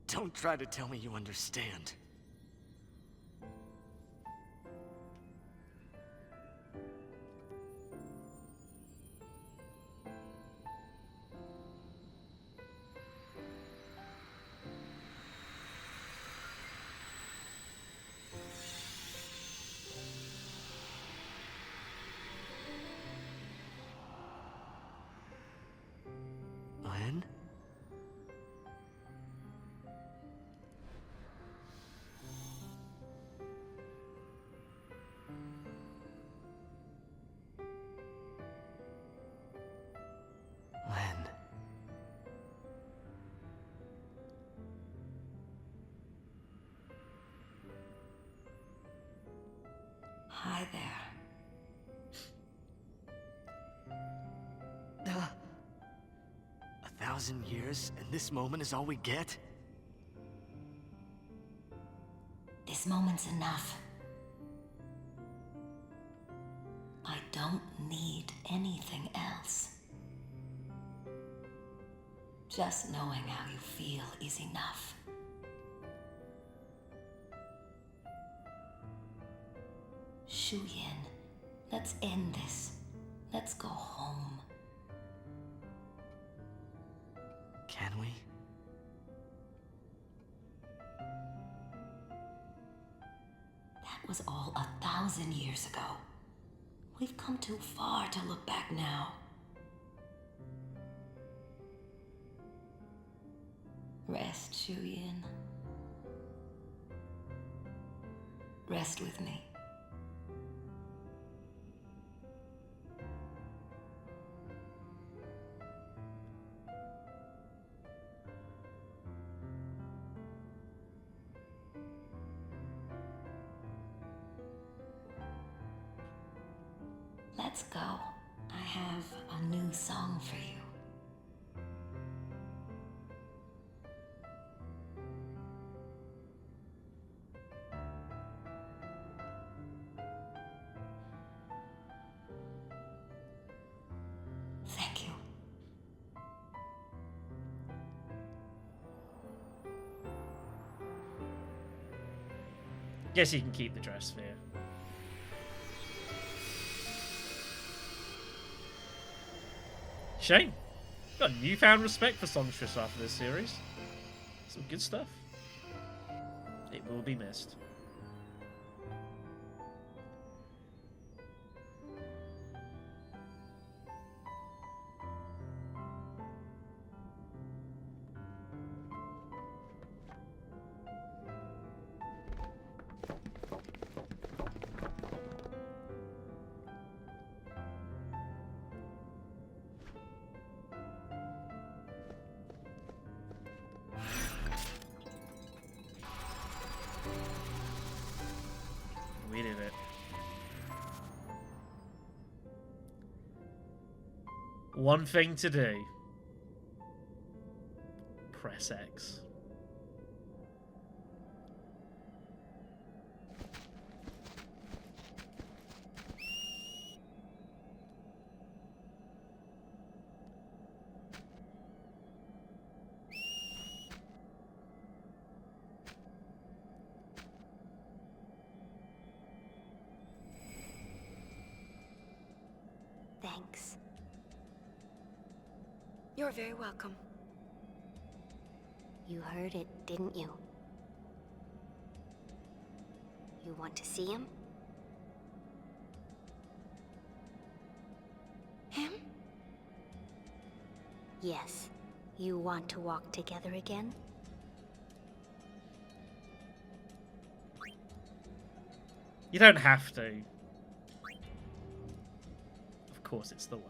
Don't try to tell me you understand. Lynn? Lynn. Hi there. 1,000 years, and this moment is all we get? This moment's enough. I don't need anything else. Just knowing how you feel is enough. Shuyin, let's end this. Let's go home. Can we? That was all 1,000 years ago. We've come too far to look back now. Rest, Shuyin. Rest with me. Let's go. I have a new song for you. Thank you. Guess you can keep the dress sphere. Shame. Got newfound respect for songstress after this series. Some good stuff. It will be missed. We did it. One thing to do. Press X. Thanks. You're very welcome. You heard it, didn't you? You want to see him? Him? Yes. You want to walk together again? You don't have to. Of course, it's the way.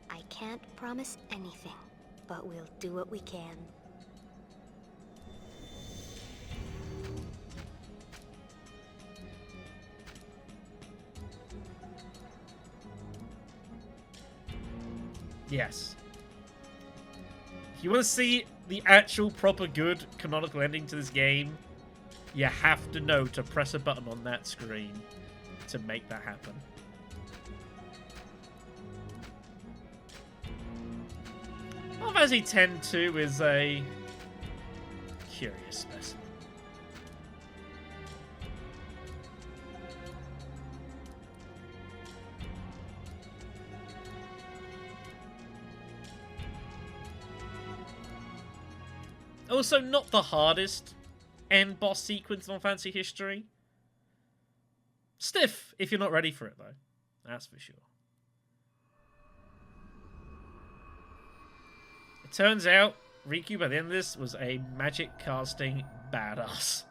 I can't promise anything, but we'll do what we can. Yes. If you want to see the actual proper good canonical ending to this game, you have to know to press a button on that screen to make that happen. Final Fantasy X-2 is a curious specimen. Also, not the hardest end boss sequence in Final Fantasy history. Stiff if you're not ready for it, though. That's for sure. It turns out Riku, by the end of this, was a magic casting badass.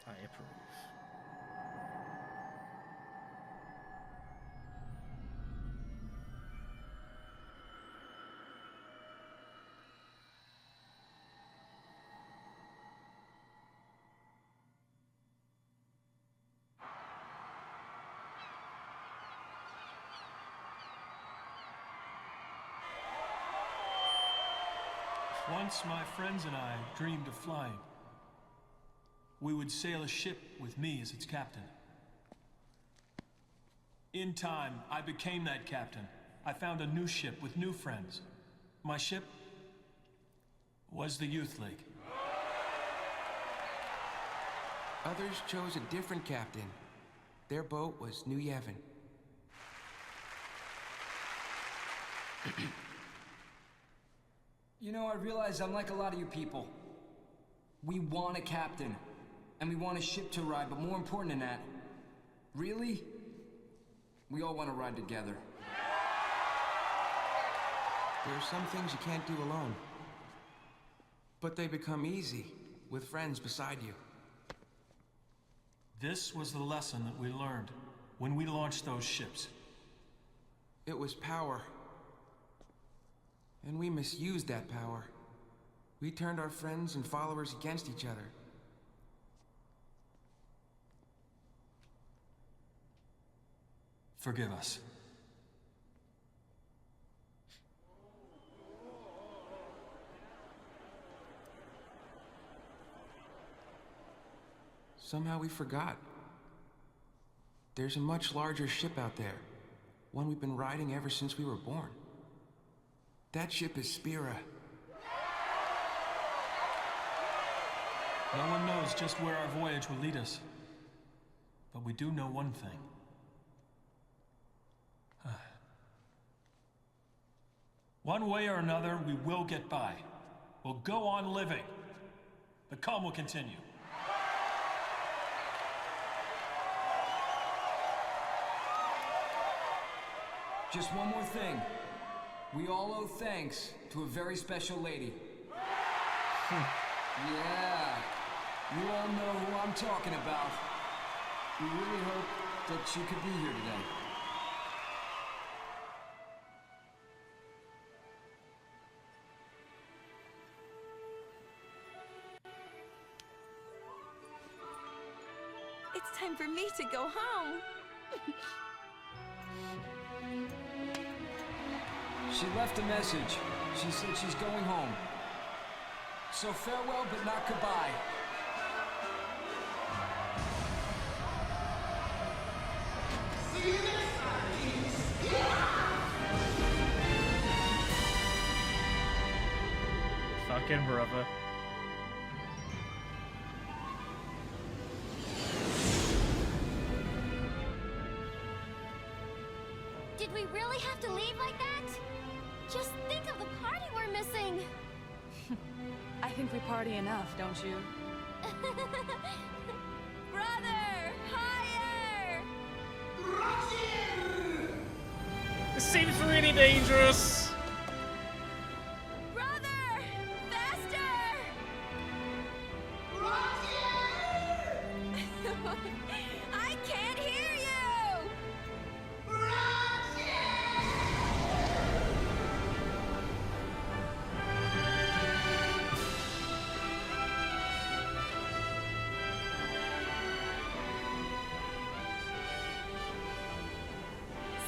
I approve. Once my friends and I dreamed of flying. We would sail a ship with me as its captain. In time, I became that captain. I found a new ship with new friends. My ship was the Youth League. Others chose a different captain. Their boat was New Yevon. You know, I realize I'm like a lot of you people. We want a captain, and we want a ship to ride, but more important than that, really, we all want to ride together. There are some things you can't do alone. But they become easy with friends beside you. This was the lesson that we learned when we launched those ships. It was power. And we misused that power. We turned our friends and followers against each other. Forgive us. Somehow we forgot. There's a much larger ship out there. One we've been riding ever since we were born. That ship is Spira. No one knows just where our voyage will lead us. But we do know one thing. One way or another, we will get by. We'll go on living. The calm will continue. Just one more thing. We all owe thanks to a very special lady. Yeah, you all know who I'm talking about. We really hope that she could be here today. It's time for me to go home. She left a message. She said she's going home. So farewell, but not goodbye. See you next time. Fucking brother. Did we really have to leave like that? Just think of the party we're missing. I think we party enough, don't you? Brother, higher! This seems really dangerous. Brother, faster! I can't hear you!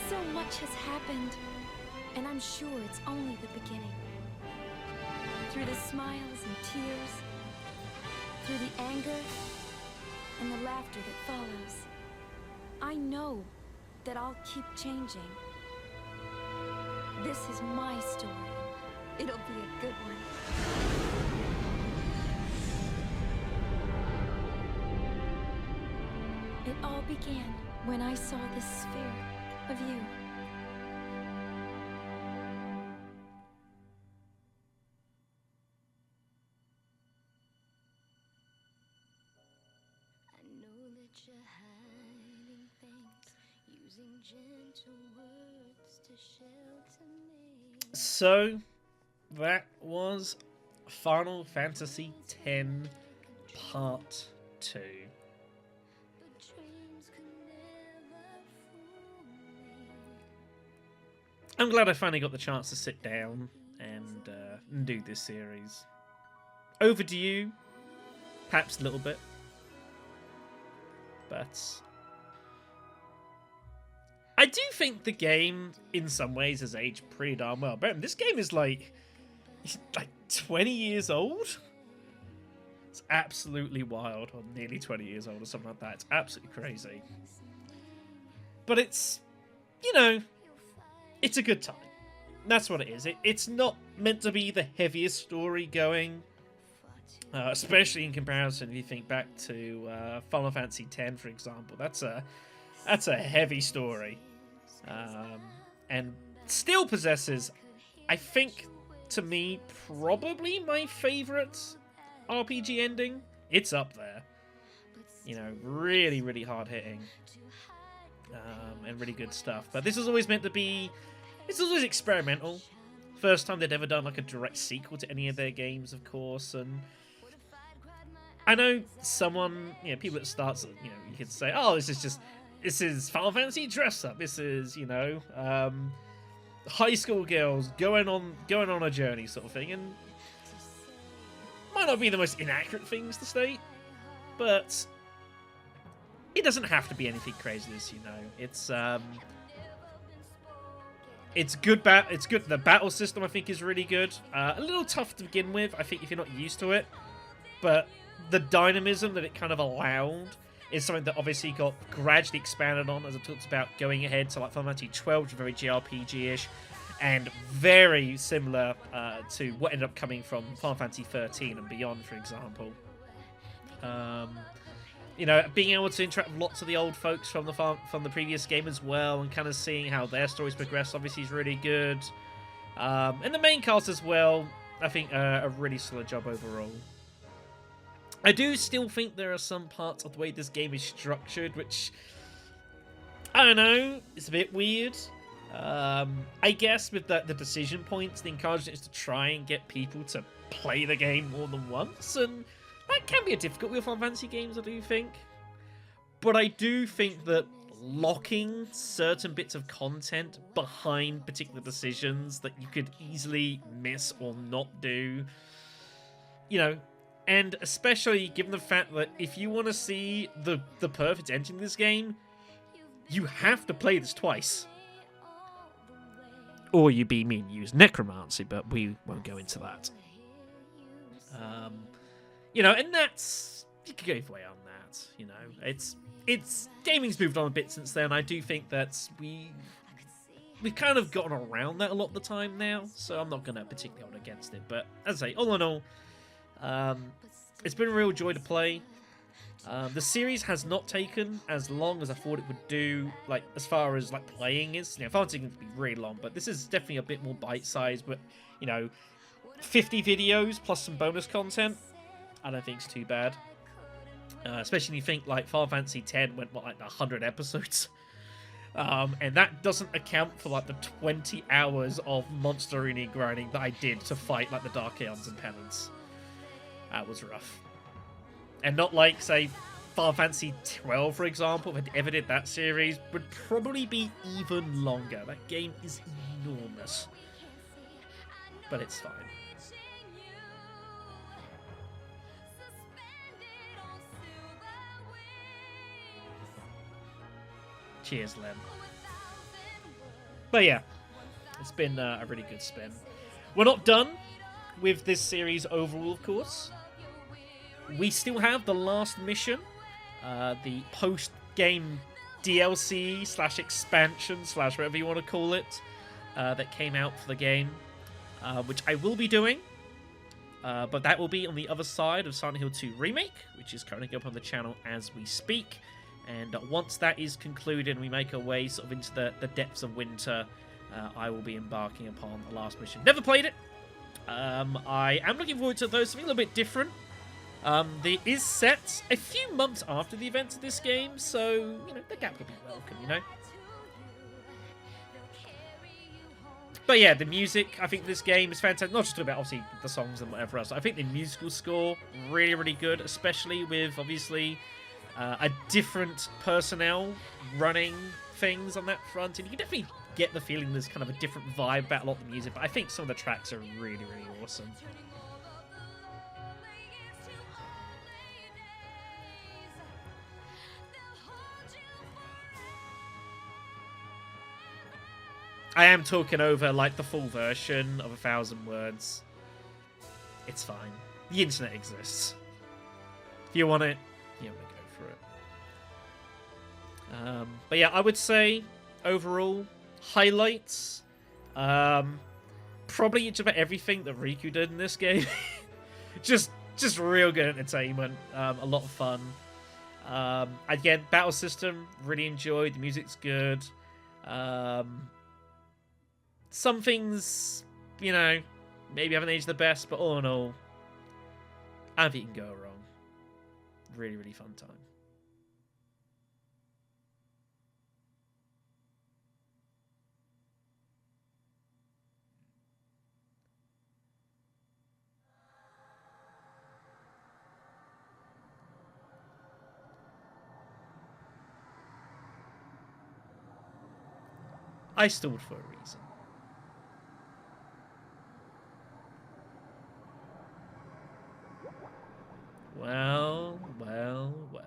So much has happened, and I'm sure it's only the beginning. Through the smiles and tears, through the anger and the laughter that follows, I know that I'll keep changing. This is my story. It'll be a good one. It all began when I saw this sphere of you. I know that you're hiding things, using gentle words to shelter me. So, that was Final Fantasy X Part 2. I'm glad I finally got the chance to sit down and do this series. Over to you, perhaps a little bit, but I do think the game, in some ways, has aged pretty darn well. But this game is like 20 years old. It's absolutely wild, or nearly 20 years old, or something like that. It's absolutely crazy. But it's, you know, it's a good time. That's what it is. It's not meant to be the heaviest story going, especially in comparison if you think back to Final Fantasy X, for example. That's a heavy story, and still possesses, I think, to me, probably my favorite RPG ending. It's up there. You know, really, really hard hitting. And really good stuff. But this was always meant to be... It's always experimental. First time they'd ever done like a direct sequel to any of their games, of course. And I know someone, you know, people that starts, you know, you could say, oh, this is Final Fantasy dress up. This is, you know, high school girls going on a journey sort of thing. And might not be the most inaccurate things to state, but it doesn't have to be anything crazy, as you know. It's good. It's good. The battle system, I think, is really good. A little tough to begin with, I think, if you're not used to it. But the dynamism that it kind of allowed is something that obviously got gradually expanded on, as I talked about, going ahead to like Final Fantasy 12, which is very JRPG-ish, and very similar to what ended up coming from Final Fantasy 13 and beyond, for example. You know, being able to interact with lots of the old folks from the previous game as well, and kind of seeing how their stories progress, obviously, is really good. And the main cast as well, I think, a really solid job overall. I do still think there are some parts of the way this game is structured, which, I don't know, it's a bit weird. I guess with the decision points, the encouragement is to try and get people to play the game more than once, and that can be a difficult with Final Fantasy games, I do think. But I do think that locking certain bits of content behind particular decisions that you could easily miss or not do, you know, and especially given the fact that if you want to see the perfect ending in this game, you have to play this twice. Or you be mean use necromancy, but we won't go into that. You know, and that's, you could go either way on that, you know. It's gaming's moved on a bit since then. I do think that we've kind of gotten around that a lot of the time now, so I'm not going to particularly hold against it. But as I say, all in all, it's been a real joy to play. The series has not taken as long as I thought it would do, like, as far as, like, playing is. You know, Final Fantasy can be really long, but this is definitely a bit more bite-sized, but, you know, 50 videos plus some bonus content, I don't think it's too bad. Especially when you think, like, Final Fantasy X went, what, like, 100 episodes? And that doesn't account for, like, the 20 hours of monster arena grinding that I did to fight, like, the Dark Aeons and Penance. That was rough. And not like, say, Final Fantasy 12, for example, if I ever did that series, would probably be even longer. That game is enormous. But it's fine. Cheers, Len. But yeah, it's been a really good spin. We're not done with this series overall, of course. We still have the last mission, the post-game DLC / expansion / whatever you want to call it, that came out for the game, which I will be doing. But that will be on the other side of Silent Hill 2 Remake, which is currently up on the channel as we speak. And once that is concluded and we make our way sort of into the depths of winter, I will be embarking upon the last mission. Never played it. I am looking forward to those, something a little bit different. It is set a few months after the events of this game, so, you know, the gap will be welcome, you know? But yeah, the music, I think this game is fantastic. Not just about, obviously, the songs and whatever else. I think the musical score, really, really good, especially with, obviously, a different personnel running things on that front. And you can definitely get the feeling there's kind of a different vibe about a lot of the music. But I think some of the tracks are really, really awesome. I am talking over, like, the full version of 1,000 words. It's fine. The internet exists. If you want it, you want to go for it. But yeah, I would say, overall, highlights. Probably just about everything that Riku did in this game. just real good entertainment. A lot of fun. Again, battle system, really enjoyed. The music's good. Some things, you know, maybe haven't aged the best, but all in all, I don't think you can go wrong. Really, really fun time. I stalled for a reason. Well, well, well.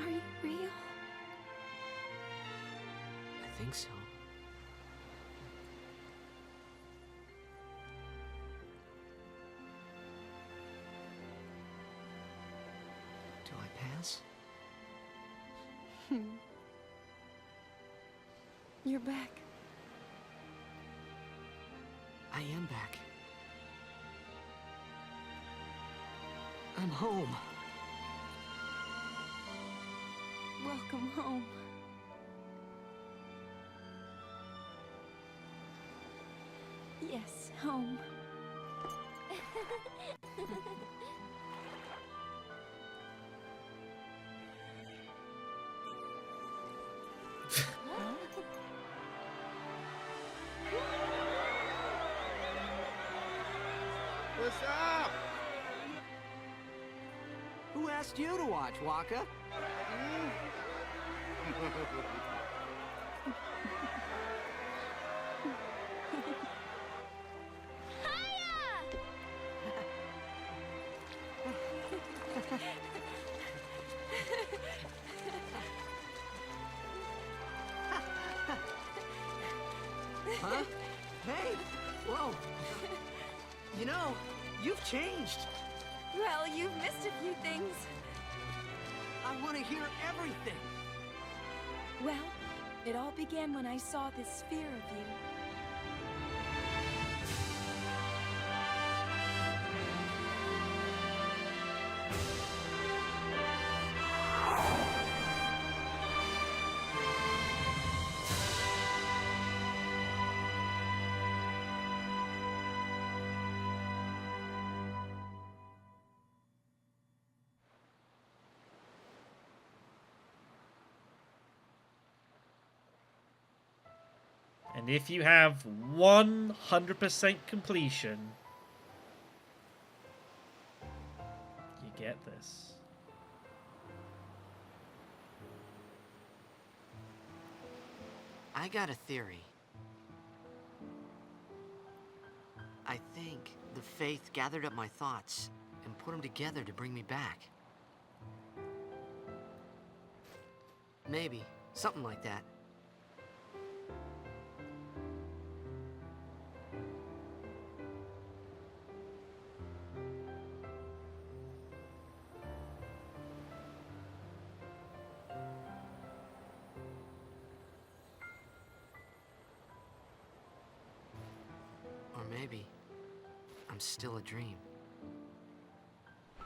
Are you real? I think so. Do I pass? You're back. I am back. I'm home. Welcome home. Yes, home. What's up? Who asked you to watch, Waka? Whoa! You know, you've changed. Well, you've missed a few things. I want to hear everything. Well, it all began when I saw this sphere of you. And if you have 100% completion, you get this. I got a theory. I think the Faith gathered up my thoughts and put them together to bring me back. Maybe. Something like that. Or maybe I'm still a dream.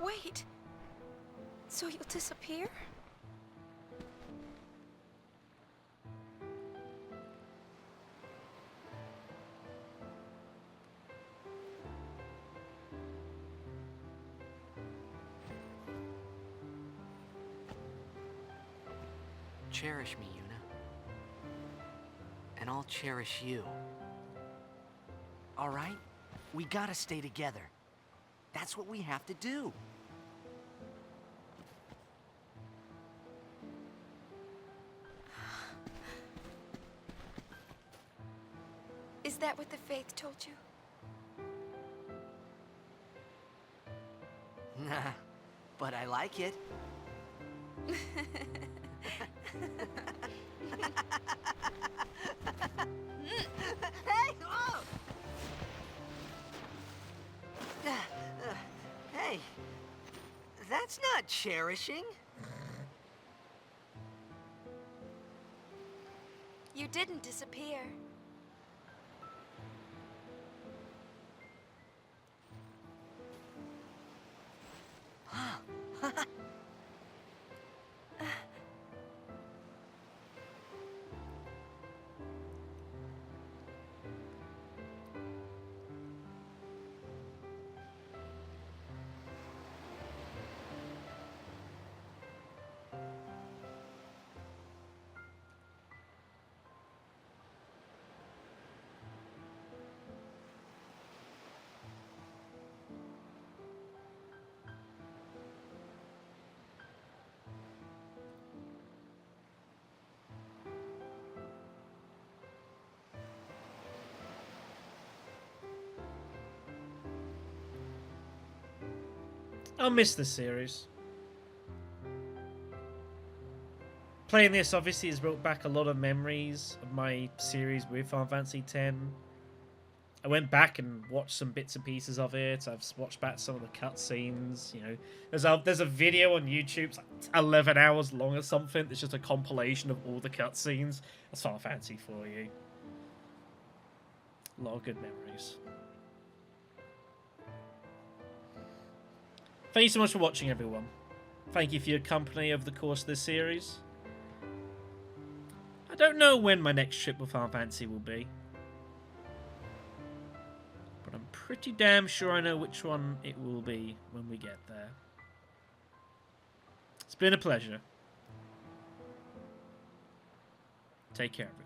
Wait! So you'll disappear? Cherish me, Yuna. And I'll cherish you. All right? We gotta stay together. That's what we have to do. Is that what the Faith told you? Nah, but I like it. Hey! Whoa! Hey, that's not cherishing. You didn't disappear. I'll miss this series. Playing this obviously has brought back a lot of memories of my series with Final Fantasy X. I went back and watched some bits and pieces of it. I've watched back some of the cutscenes. You know, there's a video on YouTube, it's like 11 hours long or something. It's just a compilation of all the cutscenes. That's Final Fantasy for you. A lot of good memories. Thank you so much for watching, everyone. Thank you for your company over the course of this series. I don't know when my next trip with Final Fantasy will be, but I'm pretty damn sure I know which one it will be when we get there. It's been a pleasure. Take care, everyone.